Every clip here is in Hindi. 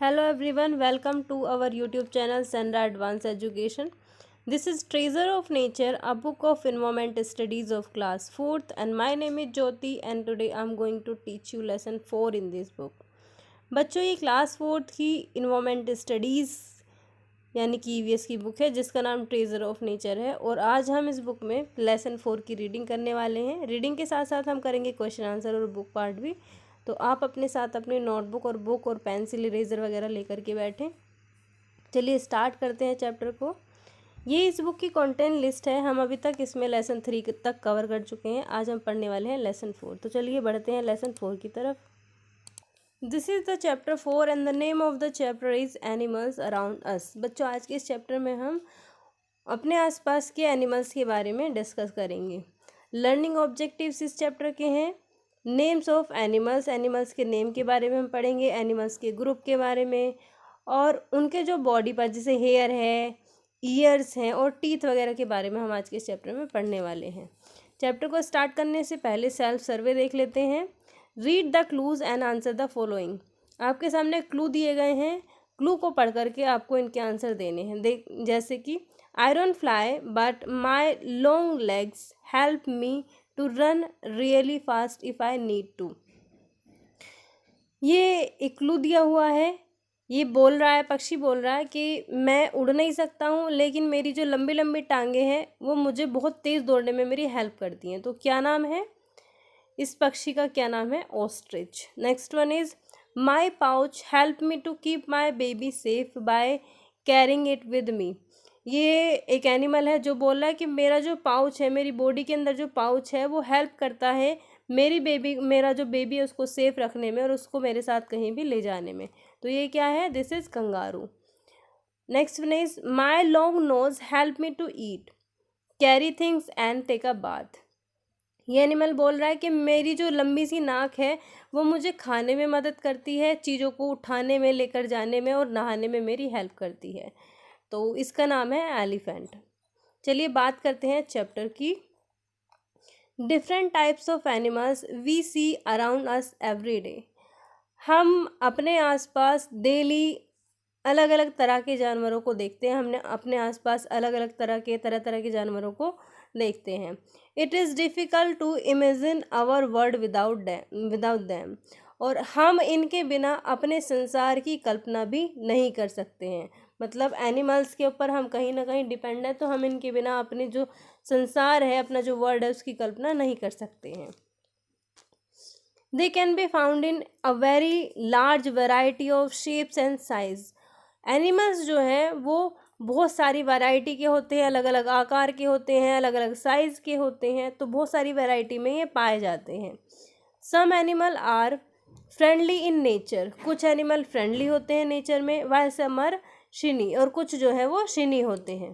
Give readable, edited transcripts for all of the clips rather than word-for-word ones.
Hello everyone, welcome to our YouTube channel Sandra Advanced Education. This is Treasure of Nature, a book of environment studies of class 4th, and my name is Jyoti and today I am going to teach you lesson 4 in this book. बच्चों ये क्लास 4th की इन्वायरमेंट स्टडीज़ यानी कि ईवीएस की बुक है जिसका नाम ट्रेजर ऑफ नेचर है और आज हम इस बुक में लेसन 4 की रीडिंग करने वाले हैं। रीडिंग के साथ साथ हम करेंगे क्वेश्चन आंसर और बुक पार्ट भी। तो आप अपने साथ अपनी नोटबुक और बुक और पेंसिल इरेजर वगैरह लेकर के बैठें। चलिए स्टार्ट करते हैं चैप्टर को। ये इस बुक की कंटेंट लिस्ट है। हम अभी तक इसमें लेसन 3 तक कवर कर चुके हैं। आज हम पढ़ने वाले हैं लेसन 4। तो चलिए बढ़ते हैं लेसन 4 की तरफ। This is the chapter 4 and the name of the chapter is animals around us. बच्चों आज के इस चैप्टर में हम अपने आसपास के एनिमल्स के बारे में डिस्कस करेंगे। लर्निंग ऑब्जेक्टिव्स इस चैप्टर के हैं। नेम्स ऑफ एनिमल्स, एनिमल्स के नेम के बारे में हम पढ़ेंगे, एनिमल्स के ग्रुप के बारे में और उनके जो बॉडी पार्ट जैसे हेयर है, ईयर्स हैं और टीथ वगैरह के बारे में हम आज के इस चैप्टर में पढ़ने वाले हैं। चैप्टर को स्टार्ट करने से पहले सेल्फ सर्वे देख लेते हैं। Read the clues and answer the following. आपके सामने क्लू दिए गए हैं, क्लू को पढ़ करके आपको इनके आंसर देने हैं। जैसे कि I don't fly but my long legs help me to run really fast if I need to. ये एक क्लू दिया हुआ है। ये बोल रहा है, पक्षी बोल रहा है कि मैं उड़ नहीं सकता हूँ लेकिन मेरी जो लंबी लंबी टांगें हैं वो मुझे बहुत तेज़ दौड़ने में मेरी हेल्प करती हैं। तो क्या नाम है इस पक्षी का? क्या नाम है? Ostrich. Next one is my pouch help me to keep my baby safe by carrying it with me. ये एक एनिमल है जो बोल रहा है कि मेरा जो पाउच है, मेरी बॉडी के अंदर जो पाउच है वो हेल्प करता है मेरा जो बेबी है उसको सेफ रखने में और उसको मेरे साथ कहीं भी ले जाने में। तो ये क्या है? This is kangaroo. Next one is my long nose help me to eat, carry things and take a bath. ये एनिमल बोल रहा है कि मेरी जो लंबी सी नाक है वो मुझे खाने में मदद करती है, चीज़ों को उठाने में, लेकर जाने में और नहाने में मेरी हेल्प करती है। तो इसका नाम है एलिफेंट। चलिए बात करते हैं चैप्टर की। Different types of animals we see around us every day. हम अपने आसपास डेली अलग अलग तरह के जानवरों को देखते हैं। हमने अपने आसपास अलग अलग तरह के जानवरों को देखते हैं। It is difficult to imagine our world without them. और हम इनके बिना अपने संसार की कल्पना भी नहीं कर सकते हैं। मतलब एनिमल्स के ऊपर हम कहीं ना कहीं डिपेंड है, तो हम इनके बिना अपने जो संसार है, अपना जो वर्ल्ड है, उसकी कल्पना नहीं कर सकते हैं। दे can be found in a very large variety of shapes and size. Animals जो हैं वो बहुत सारी वैरायटी के होते हैं, अलग अलग आकार के होते हैं, अलग अलग साइज़ के होते हैं। तो बहुत सारी वैरायटी में ये पाए जाते हैं। Some animal are friendly in nature. कुछ एनिमल फ्रेंडली होते हैं नेचर में, वाइल सम आर शिनी। और कुछ जो है वो शिनी होते हैं।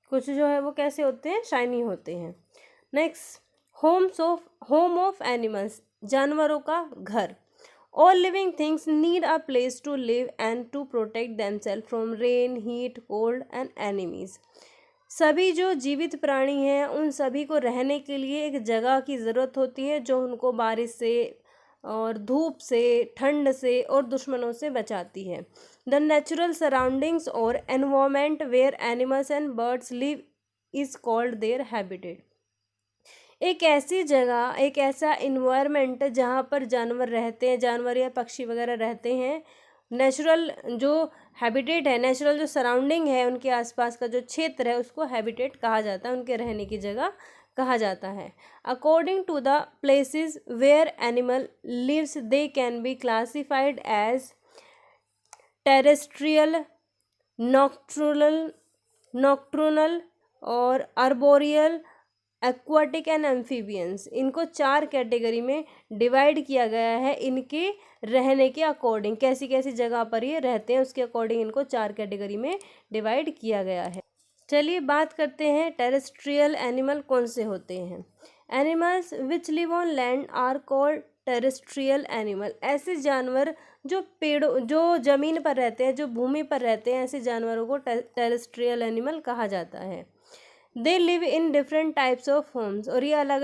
कुछ जो है वो कैसे होते हैं? शाइनी होते हैं। नेक्स्ट, होम ऑफ एनिमल्स, जानवरों का घर। All living things need a place to live and to protect themselves from rain, heat, cold and enemies. सभी जो जीवित प्राणी हैं उन सभी को रहने के लिए एक जगह की ज़रूरत होती है जो उनको बारिश से और धूप से, ठंड से और दुश्मनों से बचाती है। द नेचुरल सराउंडिंग्स और environment where animals and birds live is called their habitat. एक ऐसी जगह, एक ऐसा इन्वायरमेंट जहाँ पर जानवर रहते हैं, जानवर या पक्षी वगैरह रहते हैं। नेचुरल जो हैबिटेट है, नेचुरल जो सराउंडिंग है, उनके आसपास का जो क्षेत्र है उसको हैबिटेट कहा जाता है, उनके रहने की जगह कहा जाता है। According to the places where animal lives they can be classified as terrestrial, nocturnal और अर्बोरियल, एक्वाटिक एंड एम्फीबियंस। इनको 4 कैटेगरी में डिवाइड किया गया है इनके रहने के अकॉर्डिंग। कैसी कैसी जगह पर ये रहते हैं उसके अकॉर्डिंग इनको 4 कैटेगरी में डिवाइड किया गया है। चलिए बात करते हैं टेरेस्ट्रियल एनिमल कौन से होते हैं। Animals which live on land are called terrestrial animal. ऐसे जानवर जो पेड़ों, जो ज़मीन पर रहते हैं, जो भूमि पर रहते हैं, ऐसे जानवरों को टेरेस्ट्रियल एनिमल कहा जाता है। They live in different types of homes. और ये अलग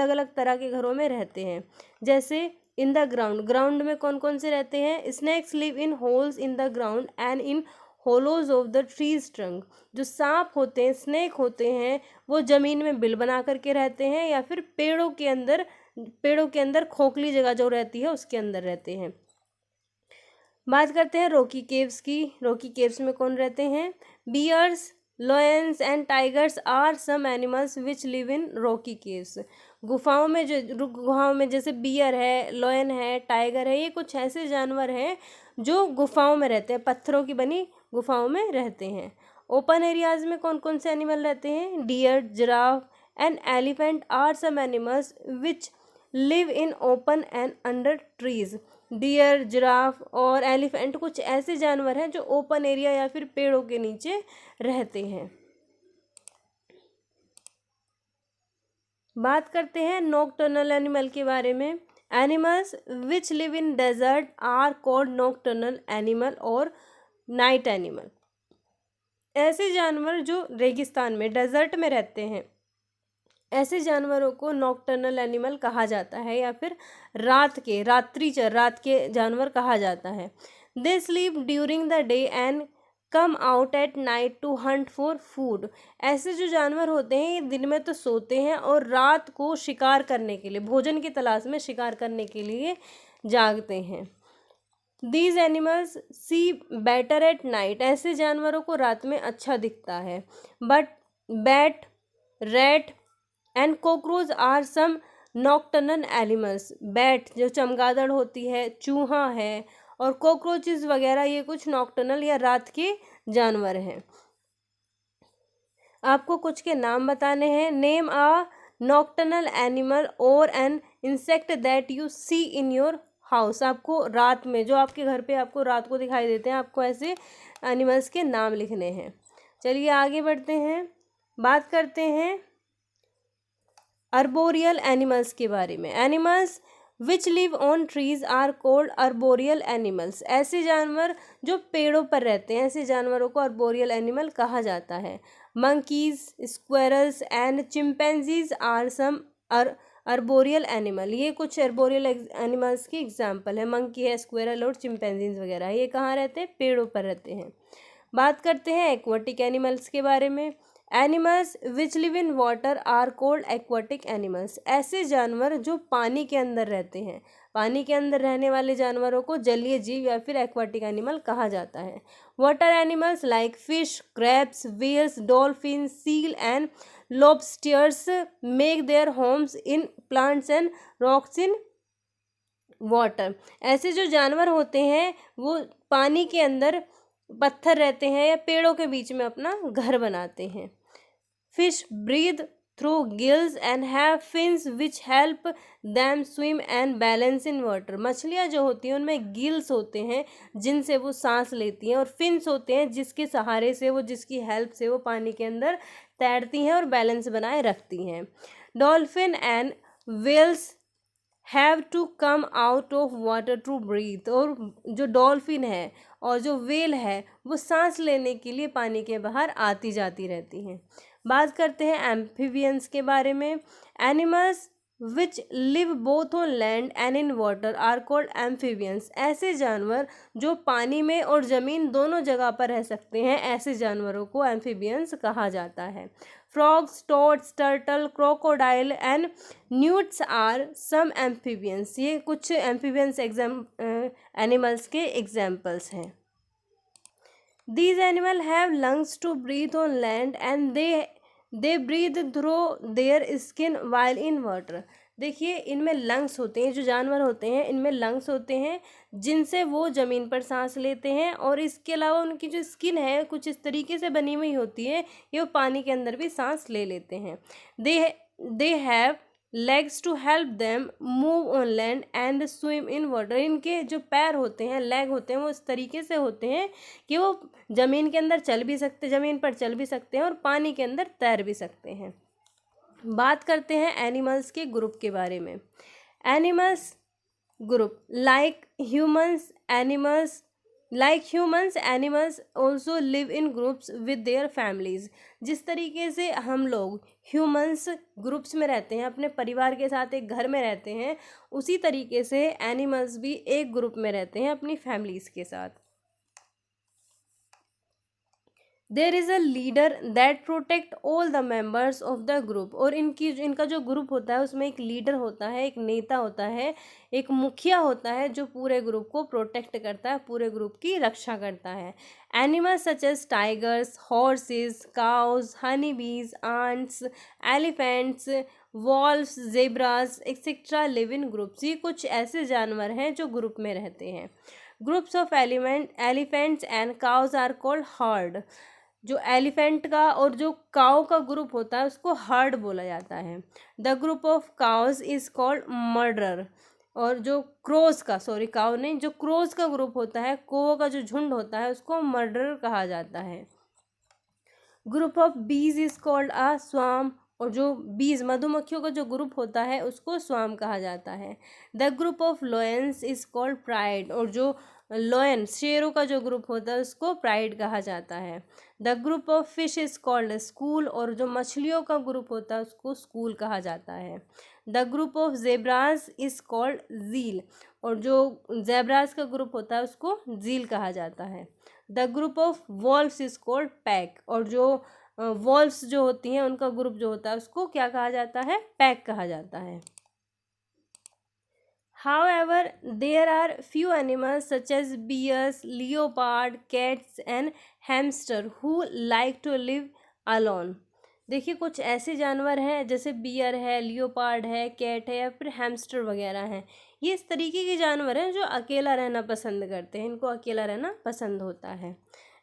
अलग तरह के घरों में रहते हैं। जैसे इन द ग्राउंड, ग्राउंड में कौन कौन से रहते हैं? Snakes live in holes in the ground and in hollows of the trees trunk. जो सांप होते हैं, स्नेक होते हैं, वो जमीन में बिल बना करके रहते हैं या फिर पेड़ों के अंदर खोखली जगह जो रहती है उसके अंदर रहते हैं। बात करते हैं रॉकी केव्स की। रॉकी केव्स में कौन रहते हैं? Bears, lions and tigers are some animals which live in rocky caves. गुफाओं में जैसे बियर है, लॉयन है, टाइगर है, ये कुछ ऐसे जानवर हैं जो गुफाओं में रहते हैं, पत्थरों की बनी गुफाओं में रहते हैं। ओपन एरियाज में कौन कौन से एनिमल रहते हैं? Deer, giraffe and elephant are some animals which live in open and under trees. Deer, giraffe और एलिफेंट कुछ ऐसे जानवर हैं जो ओपन एरिया या फिर पेड़ों के नीचे रहते हैं। बात करते हैं नॉकटर्नल एनिमल के बारे में। Animals which live in desert are called nocturnal animal और नाइट एनिमल। ऐसे जानवर जो रेगिस्तान में, डेजर्ट में रहते हैं, ऐसे जानवरों को नॉकटर्नल एनिमल कहा जाता है या फिर रात के जानवर कहा जाता है। They sleep during the day and come out at night to hunt for food. ऐसे जो जानवर होते हैं ये दिन में तो सोते हैं और रात को शिकार करने के लिए, भोजन की तलाश में शिकार करने के लिए जागते हैं। These animals see better at night. ऐसे जानवरों को रात में अच्छा दिखता है। But bat, rat and cockroach are some nocturnal animals. Bat जो चमगादड़ होती है, चूहा है और कॉकरोचेस वगैरह, ये कुछ नॉकटर्नल या रात के जानवर हैं। आपको कुछ के नाम बताने हैं। नेम आ नॉकटर्नल एनिमल और an insect that you see in your house. आपको रात में, जो आपके घर पे आपको रात को दिखाई देते हैं, आपको ऐसे एनिमल्स के नाम लिखने हैं। चलिए आगे बढ़ते हैं। बात करते हैं अर्बोरियल एनिमल्स के बारे में। Animals which live on trees are called arboreal animals. ऐसे जानवर जो पेड़ों पर रहते हैं, ऐसे जानवरों को अर्बोरियल एनिमल कहा जाता है। Monkeys, squirrels and chimpanzees are some arboreal animal. ये कुछ अर्बोरियल एनिमल्स की एग्जाम्पल है। मंकी है, स्क्वेरल और चिंपैंजीज वगैरह, ये कहाँ रहते हैं? पेड़ों पर रहते हैं। बात करते हैं एक्वाटिक एनिमल्स के बारे में। Animals which live in water are called aquatic animals. ऐसे जानवर जो पानी के अंदर रहते हैं, पानी के अंदर रहने वाले जानवरों को जलीय जीव या फिर एक्वाटिक एनिमल कहा जाता है। Water animals like fish, crabs, whales, dolphin, seal and lobsters make their homes in plants and rocks in water. ऐसे जो जानवर होते हैं वो पानी के अंदर पत्थर रहते हैं या पेड़ों के बीच में अपना घर बनाते हैं। Fish breathe through gills and have fins which help them swim and balance in water. मछलियाँ जो होती हैं उनमें गिल्स होते हैं जिनसे वो सांस लेती हैं, और फिन्स होते हैं जिसके सहारे से वो, जिसकी हेल्प से वो पानी के अंदर तैरती हैं और बैलेंस बनाए रखती हैं। Dolphin and whales have to come out of water to breathe. और जो डॉल्फिन है और जो व्हेल है वो सांस लेने के लिए पानी के बाहर आती जाती रहती हैं। बात करते हैं एम्फीबियंस के बारे में। Animals which live both on land and in water are called amphibians. ऐसे जानवर जो पानी में और ज़मीन दोनों जगह पर रह सकते हैं, ऐसे जानवरों को एम्फीबियंस कहा जाता है। Frogs, toads, turtle, crocodile and newts are some amphibians. ये कुछ एम्फीबियंस एनिमल्स के एग्जाम्पल्स हैं। These animals have lungs to breathe on land and they breathe through their skin while in water। देखिए इनमें लंग्स होते हैं, जो जानवर होते हैं इनमें लंग्स होते हैं जिनसे वो ज़मीन पर सांस लेते हैं, और इसके अलावा उनकी जो स्किन है कुछ इस तरीके से बनी हुई होती है ये वो पानी के अंदर भी सांस ले लेते हैं। They have legs to help them move on land and swim in water. इनके जो पैर होते हैं, लेग होते हैं, वो इस तरीके से होते हैं कि वो ज़मीन के अंदर ज़मीन पर चल भी सकते हैं और पानी के अंदर तैर भी सकते हैं। बात करते हैं एनिमल्स के ग्रुप के बारे में। Animals group like humans, animals like humans animals also live in groups with their families. जिस तरीके से हम लोग ह्यूमंस ग्रुप्स में रहते हैं, अपने परिवार के साथ एक घर में रहते हैं, उसी तरीके से एनिमल्स भी एक ग्रुप में रहते हैं अपनी फैमिलीज के साथ। There is a leader that protect all the members of the group. और इनका जो ग्रुप होता है उसमें एक लीडर होता है, एक नेता होता है, एक मुखिया होता है जो पूरे ग्रुप को प्रोटेक्ट करता है, पूरे ग्रुप की रक्षा करता है। Animals such as tigers, horses, cows, honey bees, ants, elephants, wolves, zebras etcetera live in groups. ये कुछ ऐसे जानवर हैं जो ग्रुप में रहते हैं। Groups of elephants and cows are called herd. जो एलिफेंट का और जो काऊ का ग्रुप होता है उसको हर्ड बोला जाता है। The group of cows is called murder. और जो क्रोज का, सॉरी काऊ नहीं, जो क्रोज का ग्रुप होता है, कौओं का जो झुंड होता है उसको मर्डर कहा जाता है। ग्रुप ऑफ बीज इज कॉल्ड आ स्वाम। और जो बीज मधुमक्खियों का जो ग्रुप होता है उसको स्वाम कहा जाता है। The group of lions is called pride. और जो लॉयन शेरों का जो ग्रुप होता है उसको प्राइड कहा जाता है। The group of fish is called school. और जो मछलियों का ग्रुप होता है उसको स्कूल कहा जाता है। The group of zebras is called zeal. और जो जेब्रास का ग्रुप होता है उसको जील कहा जाता है। The group of valves is called pack. और जो वॉल्व्स जो होती हैं उनका ग्रुप जो होता है उसको क्या कहा जाता है, पैक कहा जाता है। However, there are few animals such as bears, leopard, cats and hamster who like to live alone. देखिए कुछ ऐसे जानवर हैं जैसे बियर है, लियोपार्ड है, कैट है या फिर हैमस्टर वगैरह हैं। ये इस तरीके के जानवर हैं जो अकेला रहना पसंद करते हैं, इनको अकेला रहना पसंद होता है।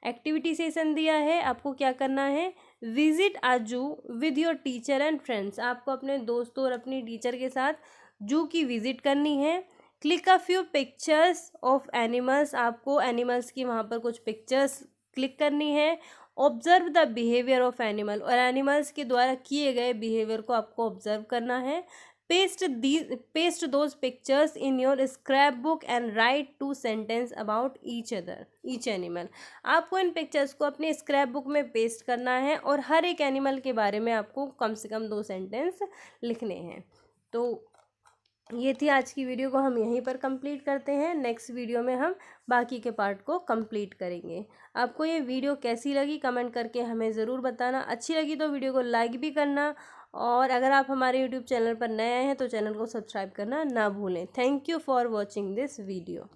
एक्टिविटी सेशन दिया है, आपको क्या करना है, visit a zoo with your teacher and friends. आपको अपने दोस्तों और अपनी टीचर के साथ जू की विजिट करनी है। Click a few pictures of animals. आपको एनिमल्स की वहाँ पर कुछ पिक्चर्स क्लिक करनी है। Observe the behaviour of animal. और एनिमल्स के द्वारा किए गए बिहेवियर को आपको ऑब्जर्व करना है। Paste those pictures in your scrap book and right 2 sentence about each animal. आपको इन पिक्चर्स को अपने स्क्रैप बुक में पेस्ट करना है और हर एक एनिमल के बारे में आपको कम से कम 2 सेंटेंस लिखने हैं। तो ये थी आज की वीडियो, को हम यहीं पर कंप्लीट करते हैं। नेक्स्ट वीडियो में हम बाकी के पार्ट को कंप्लीट करेंगे। आपको ये वीडियो कैसी लगी कमेंट करके हमें ज़रूर बताना। अच्छी लगी तो वीडियो को लाइक भी करना, और अगर आप हमारे यूट्यूब चैनल पर नए हैं तो चैनल को सब्सक्राइब करना ना भूलें। Thank you for watching this video.